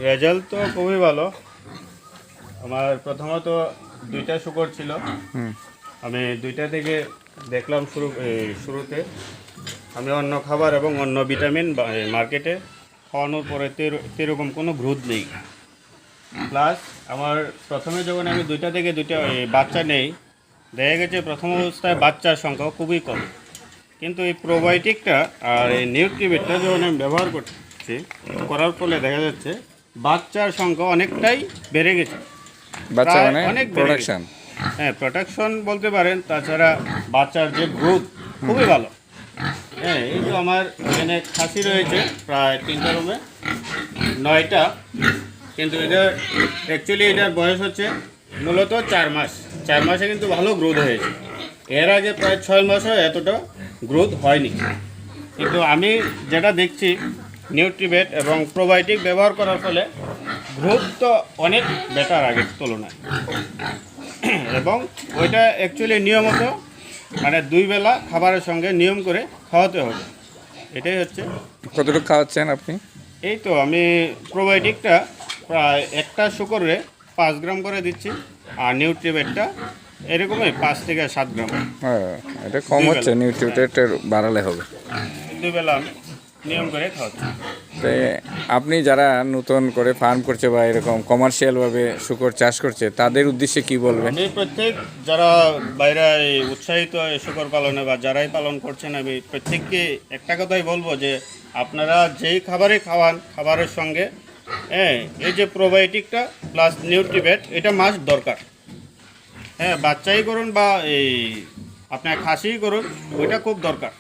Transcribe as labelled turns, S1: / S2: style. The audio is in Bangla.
S1: রেজাল্ট তো খুবই ভালো। আমার প্রথমত দুইটা শুকর ছিল, আমি দুইটা থেকে দেখলাম শুরুতে আমি অন্য খাবার এবং অন্য ভিটামিন মার্কেটে খাওয়ানোর পরে সেরকম কোনো গ্রোথ নেই। প্লাস আমার প্রথমে যখন আমি দুইটা থেকে দুইটা বাচ্চা নেই, দেখা গেছে প্রথম অবস্থায় বাচ্চার সংখ্যা খুবই কম, কিন্তু এই প্রোবায়োটিকটা আর এই নিউট্রিবেটটা যখন আমি ব্যবহার করছি, করার ফলে দেখা যাচ্ছে বাচ্চার সংখ্যা অনেকটাই বেড়ে গেছে।
S2: বাচ্চা মানে
S1: অনেক
S2: প্রোডাকশন।
S1: হ্যাঁ, প্রোটেকশন বলতে পারেন। তাছাড়া বাচ্চার যে গ্রোথ খুবই ভালো। হ্যাঁ, এই তো আমার এখানে খাসি রয়েছে প্রায় 3টা রুমে 9টা, কিন্তু এটার বয়স হচ্ছে মূলত 4 মাস। 4 মাসে কিন্তু ভালো গ্রোথ হয়েছে। এর আগে প্রায় 6 মাসও এতটা গ্রোথ হয়নি। কিন্তু আমি যেটা দেখছি নিউট্রিবেট এবং প্রোবায়োটিক ব্যবহার করার ফলে গ্রোথ তো অনেক বেটার আগের তুলনায়। এবং ওইটা অ্যাকচুয়ালি নিয়মিত, মানে 2 বেলা খাবারের সঙ্গে নিয়ম করে খাওয়াতে হবে। এটাই হচ্ছে।
S2: কতটুকু খাওয়াচ্ছেন আপনি?
S1: এই তো আমি প্রোবায়োটিকটা প্রায় একটা শুকরে 5 গ্রাম করে দিচ্ছি, আর নিউট্রিবেটটা এরকমই 5 থেকে 7 গ্রাম।
S2: হ্যাঁ, এটা কম হচ্ছে, নিউট্রিয়েন্টের বাড়ালে হবে।
S1: 2 বেলা আমি নিয়ম করে খাওয়াচ্ছি।
S2: তো আপনি যারা নতুন করে ফার্ম করছে বা এরকম কমার্শিয়ালভাবে শুকর চাষ করছে, তাদের উদ্দেশ্যে কি বলবেন?
S1: আমি প্রত্যেক যারা বাইরে উৎসাহিত শুকর পালনে বা যারাই পালন করছেন, আমি প্রত্যেককে একটা কথাই বলবো যে আপনারা যেই খাবারে খাওয়ান, খাবারের সঙ্গে এই যে প্রোবায়োটিকটা প্লাস নিউট্রিবেট এটা মাস্ট দরকার। হ্যাঁ, বাচ্চাই করুন বা এই আপনার খাসিই করুন, ওইটা খুব দরকার।